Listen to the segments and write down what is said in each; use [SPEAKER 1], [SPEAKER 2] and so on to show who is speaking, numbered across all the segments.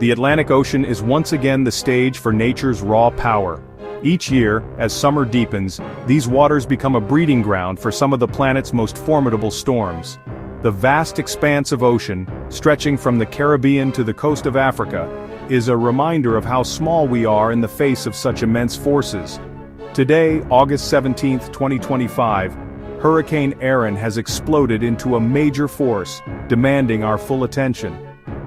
[SPEAKER 1] The Atlantic Ocean is once again the stage for nature's raw power. Each year, as summer deepens, these waters become a breeding ground for some of the planet's most formidable storms. The vast expanse of ocean, stretching from the Caribbean to the coast of Africa, is a reminder of how small we are in the face of such immense forces. Today, August 17, 2025, Hurricane Erin has exploded into a major force, demanding our full attention.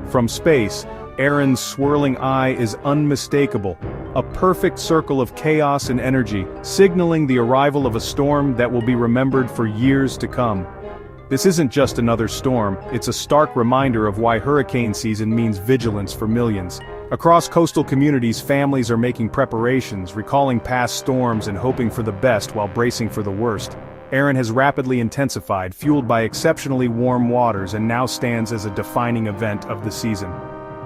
[SPEAKER 1] From space, Erin's swirling eye is unmistakable, a perfect circle of chaos and energy, signaling the arrival of a storm that will be remembered for years to come. This isn't just another storm, it's a stark reminder of why hurricane season means vigilance for millions. Across coastal communities, families are making preparations, recalling past storms and hoping for the best while bracing for the worst. Erin has rapidly intensified, fueled by exceptionally warm waters, and now stands as a defining event of the season.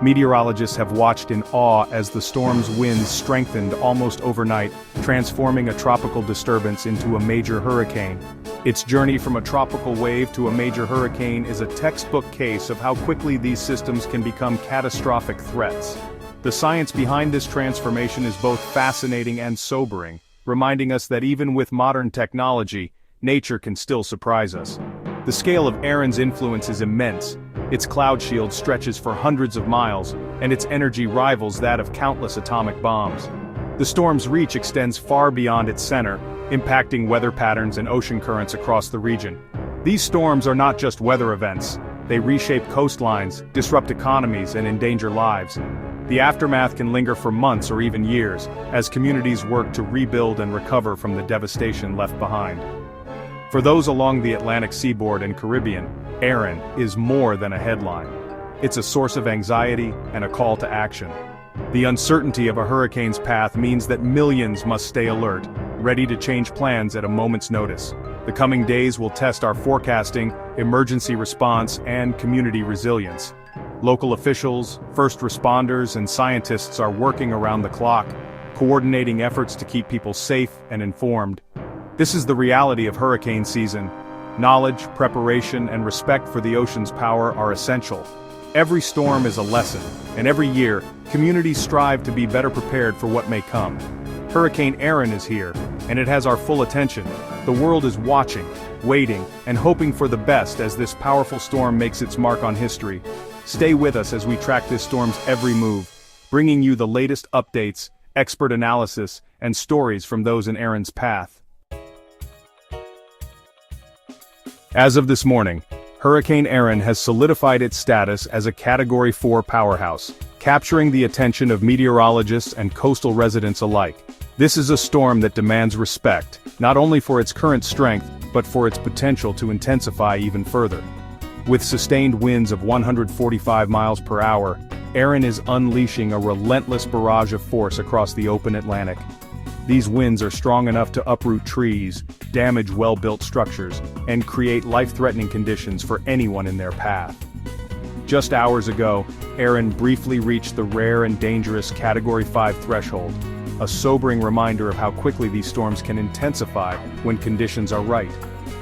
[SPEAKER 1] Meteorologists have watched in awe as the storm's winds strengthened almost overnight, transforming a tropical disturbance into a major hurricane. Its journey from a tropical wave to a major hurricane is a textbook case of how quickly these systems can become catastrophic threats. The science behind this transformation is both fascinating and sobering, reminding us that even with modern technology, nature can still surprise us. The scale of Erin's influence is immense. Its cloud shield stretches for hundreds of miles, and its energy rivals that of countless atomic bombs. The storm's reach extends far beyond its center, impacting weather patterns and ocean currents across the region. These storms are not just weather events. They reshape coastlines, disrupt economies, and endanger lives. The aftermath can linger for months or even years, as communities work to rebuild and recover from the devastation left behind. For those along the Atlantic seaboard and Caribbean, Erin is more than a headline. It's a source of anxiety and a call to action. The uncertainty of a hurricane's path means that millions must stay alert, ready to change plans at a moment's notice. The coming days will test our forecasting, emergency response, and community resilience. Local officials, first responders, and scientists are working around the clock, coordinating efforts to keep people safe and informed. This is the reality of hurricane season. Knowledge, preparation, and respect for the ocean's power are essential. Every storm is a lesson, and every year, communities strive to be better prepared for what may come. Hurricane Erin is here, and it has our full attention. The world is watching, waiting, and hoping for the best as this powerful storm makes its mark on history. Stay with us as we track this storm's every move, bringing you the latest updates, expert analysis, and stories from those in Erin's path. As of this morning, Hurricane Erin has solidified its status as a Category 4 powerhouse, capturing the attention of meteorologists and coastal residents alike. This is a storm that demands respect, not only for its current strength, but for its potential to intensify even further. With sustained winds of 145 miles per hour, Erin is unleashing a relentless barrage of force across the open Atlantic. These winds are strong enough to uproot trees, damage well-built structures, and create life-threatening conditions for anyone in their path. Just hours ago, Erin briefly reached the rare and dangerous Category 5 threshold, a sobering reminder of how quickly these storms can intensify when conditions are right.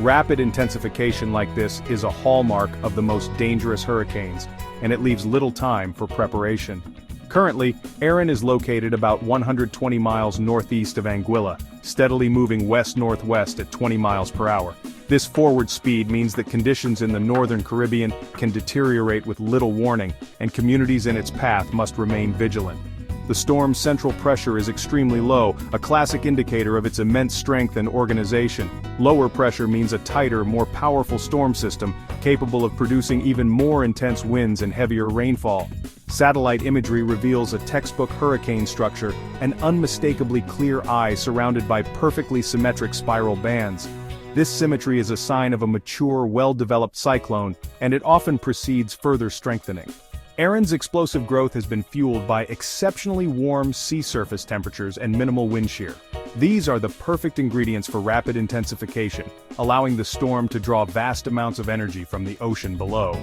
[SPEAKER 1] Rapid intensification like this is a hallmark of the most dangerous hurricanes, and it leaves little time for preparation. Currently, Erin is located about 120 miles northeast of Anguilla, steadily moving west-northwest at 20 miles per hour. This forward speed means that conditions in the northern Caribbean can deteriorate with little warning, and communities in its path must remain vigilant. The storm's central pressure is extremely low, a classic indicator of its immense strength and organization. Lower pressure means a tighter, more powerful storm system, capable of producing even more intense winds and heavier rainfall. Satellite imagery reveals a textbook hurricane structure, an unmistakably clear eye surrounded by perfectly symmetric spiral bands. This symmetry is a sign of a mature, well-developed cyclone, and it often precedes further strengthening. Erin's explosive growth has been fueled by exceptionally warm sea surface temperatures and minimal wind shear. These are the perfect ingredients for rapid intensification, allowing the storm to draw vast amounts of energy from the ocean below.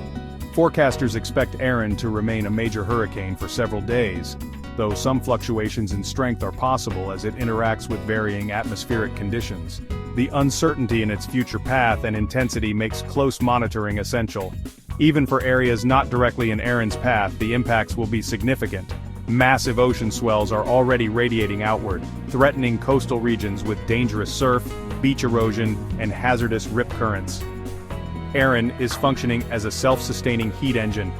[SPEAKER 1] Forecasters expect Erin to remain a major hurricane for several days, though some fluctuations in strength are possible as it interacts with varying atmospheric conditions. The uncertainty in its future path and intensity makes close monitoring essential. Even for areas not directly in Erin's path, the impacts will be significant. Massive ocean swells are already radiating outward, threatening coastal regions with dangerous surf, beach erosion, and hazardous rip currents. Erin is functioning as a self-sustaining heat engine,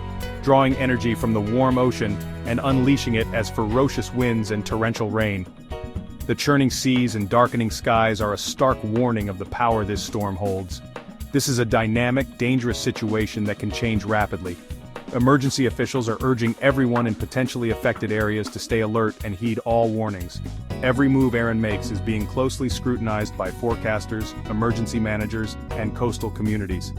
[SPEAKER 1] drawing energy from the warm ocean and unleashing it as ferocious winds and torrential rain. The churning seas and darkening skies are a stark warning of the power this storm holds. This is a dynamic, dangerous situation that can change rapidly. Emergency officials are urging everyone in potentially affected areas to stay alert and heed all warnings. Every move Erin makes is being closely scrutinized by forecasters, emergency managers, and coastal communities.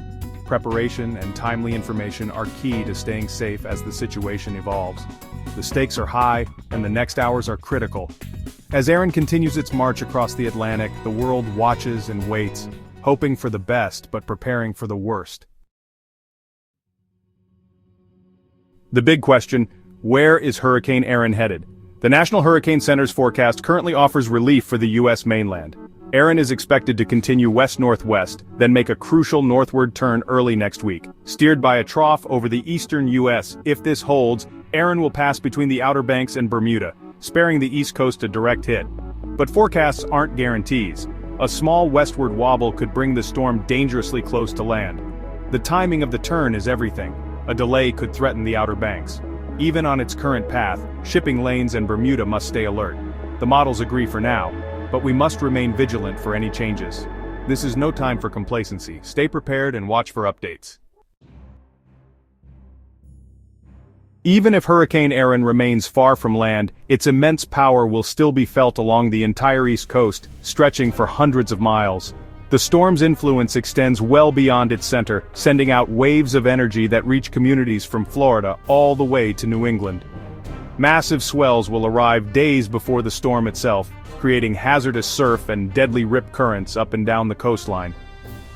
[SPEAKER 1] Preparation and timely information are key to staying safe as the situation evolves. The stakes are high, and the next hours are critical. As Erin continues its march across the Atlantic, the world watches and waits, hoping for the best but preparing for the worst. The big question: where is Hurricane Erin headed? The National Hurricane Center's forecast currently offers relief for the U.S. mainland. Erin is expected to continue west-northwest, then make a crucial northward turn early next week. Steered by a trough over the eastern U.S., if this holds, Erin will pass between the Outer Banks and Bermuda, sparing the East Coast a direct hit. But forecasts aren't guarantees. A small westward wobble could bring the storm dangerously close to land. The timing of the turn is everything. A delay could threaten the Outer Banks. Even on its current path, shipping lanes and Bermuda must stay alert. The models agree for now, but we must remain vigilant for any changes. This is no time for complacency. Stay prepared and watch for updates. Even if Hurricane Erin remains far from land, its immense power will still be felt along the entire East Coast, stretching for hundreds of miles. The storm's influence extends well beyond its center, sending out waves of energy that reach communities from Florida all the way to New England. Massive swells will arrive days before the storm itself, creating hazardous surf and deadly rip currents up and down the coastline.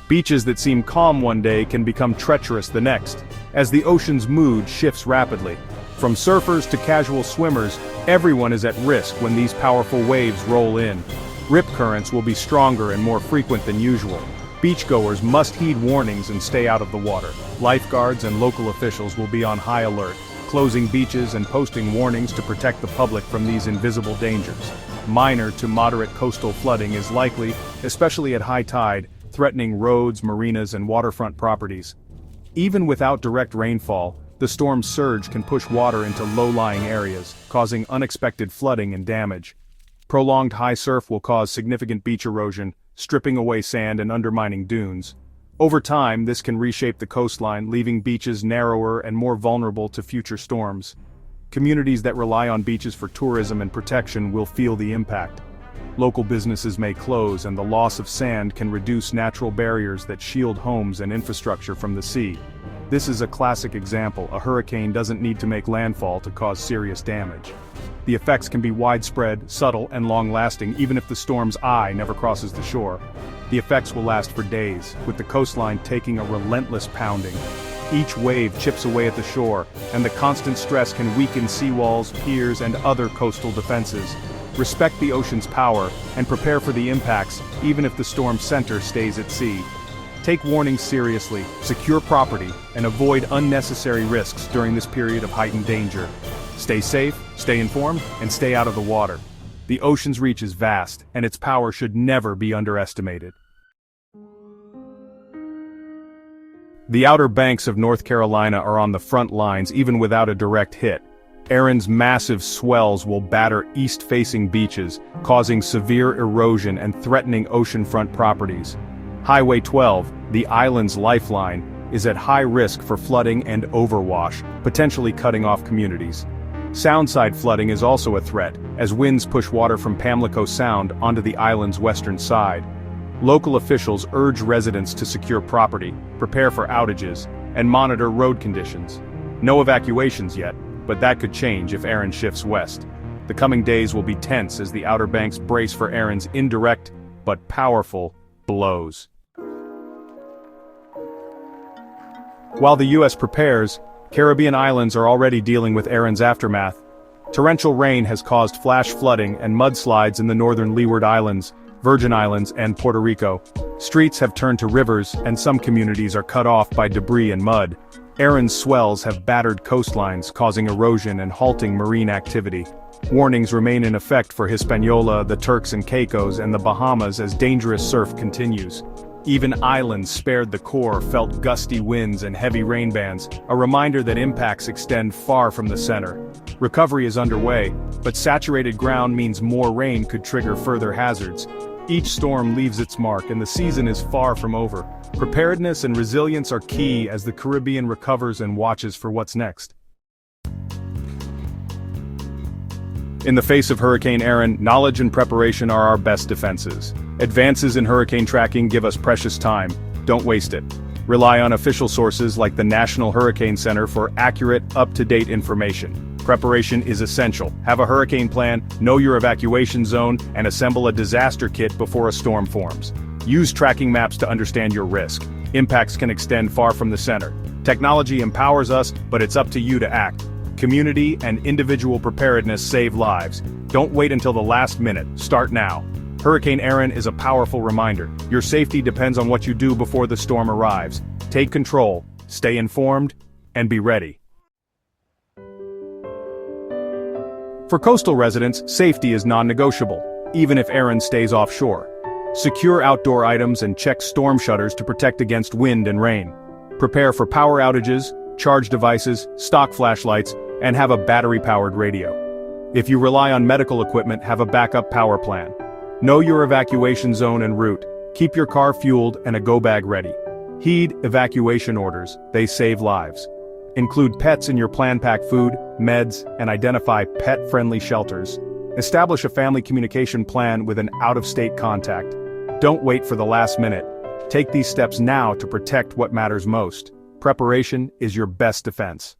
[SPEAKER 1] Beaches that seem calm one day can become treacherous the next, as the ocean's mood shifts rapidly. From surfers to casual swimmers, everyone is at risk when these powerful waves roll in. Rip currents will be stronger and more frequent than usual. Beachgoers must heed warnings and stay out of the water. Lifeguards and local officials will be on high alert, closing beaches and posting warnings to protect the public from these invisible dangers. Minor to moderate coastal flooding is likely, especially at high tide, threatening roads, marinas, and waterfront properties. Even without direct rainfall, the storm's surge can push water into low-lying areas, causing unexpected flooding and damage. Prolonged high surf will cause significant beach erosion, stripping away sand and undermining dunes. Over time, this can reshape the coastline, leaving beaches narrower and more vulnerable to future storms. Communities that rely on beaches for tourism and protection will feel the impact. Local businesses may close, and the loss of sand can reduce natural barriers that shield homes and infrastructure from the sea. This is a classic example. A hurricane doesn't need to make landfall to cause serious damage. The effects can be widespread, subtle, and long-lasting even if the storm's eye never crosses the shore. The effects will last for days, with the coastline taking a relentless pounding. Each wave chips away at the shore, and the constant stress can weaken seawalls, piers, and other coastal defenses. Respect the ocean's power, and prepare for the impacts, even if the storm's center stays at sea. Take warnings seriously, secure property, and avoid unnecessary risks during this period of heightened danger. Stay safe, stay informed, and stay out of the water. The ocean's reach is vast, and its power should never be underestimated. The Outer Banks of North Carolina are on the front lines even without a direct hit. Erin's massive swells will batter east-facing beaches, causing severe erosion and threatening oceanfront properties. Highway 12, the island's lifeline, is at high risk for flooding and overwash, potentially cutting off communities. Soundside flooding is also a threat, as winds push water from Pamlico Sound onto the island's western side. Local officials urge residents to secure property, prepare for outages, and monitor road conditions. No evacuations yet, but that could change if Erin shifts west. The coming days will be tense as the Outer Banks brace for Erin's indirect, but powerful, blows. While the U.S. prepares, Caribbean islands are already dealing with Erin's aftermath. Torrential rain has caused flash flooding and mudslides in the northern Leeward Islands, Virgin Islands, and Puerto Rico. Streets have turned to rivers, and some communities are cut off by debris and mud. Erin's swells have battered coastlines, causing erosion and halting marine activity. Warnings remain in effect for Hispaniola, the Turks and Caicos, and the Bahamas as dangerous surf continues. Even islands spared the core felt gusty winds and heavy rain bands, a reminder that impacts extend far from the center. Recovery is underway, but saturated ground means more rain could trigger further hazards. Each storm leaves its mark and the season is far from over. Preparedness and resilience are key as the Caribbean recovers and watches for what's next. In the face of Hurricane Erin, knowledge and preparation are our best defenses. Advances in hurricane tracking give us precious time. Don't waste it. Rely on official sources like the National Hurricane Center for accurate, up-to-date information. Preparation is essential. Have a hurricane plan, know your evacuation zone, and assemble a disaster kit before a storm forms. Use tracking maps to understand your risk. Impacts can extend far from the center. Technology empowers us, but it's up to you to act. Community and individual preparedness save lives. Don't wait until the last minute. Start now. Hurricane Erin is a powerful reminder. Your safety depends on what you do before the storm arrives. Take control, stay informed, and be ready. For coastal residents, safety is non-negotiable, even if Erin stays offshore. Secure outdoor items and check storm shutters to protect against wind and rain. Prepare for power outages, charge devices, stock flashlights, and have a battery-powered radio. If you rely on medical equipment, have a backup power plan. Know your evacuation zone and route. Keep your car fueled and a go-bag ready. Heed evacuation orders, they save lives. Include pets in your plan, pack food, meds, and identify pet-friendly shelters. Establish a family communication plan with an out-of-state contact. Don't wait for the last minute. Take these steps now to protect what matters most. Preparation is your best defense.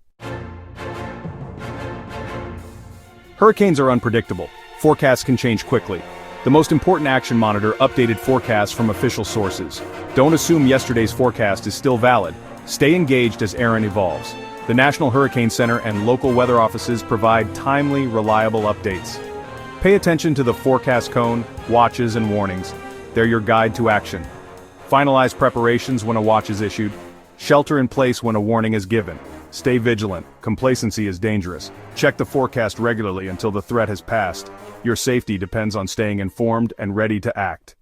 [SPEAKER 1] Hurricanes are unpredictable. Forecasts can change quickly. The most important action: monitor updated forecasts from official sources. Don't assume yesterday's forecast is still valid. Stay engaged as Erin evolves. The National Hurricane Center and local weather offices provide timely, reliable updates. Pay attention to the forecast cone, watches, and warnings. They're your guide to action. Finalize preparations when a watch is issued. Shelter in place when a warning is given. Stay vigilant. Complacency is dangerous. Check the forecast regularly until the threat has passed. Your safety depends on staying informed and ready to act.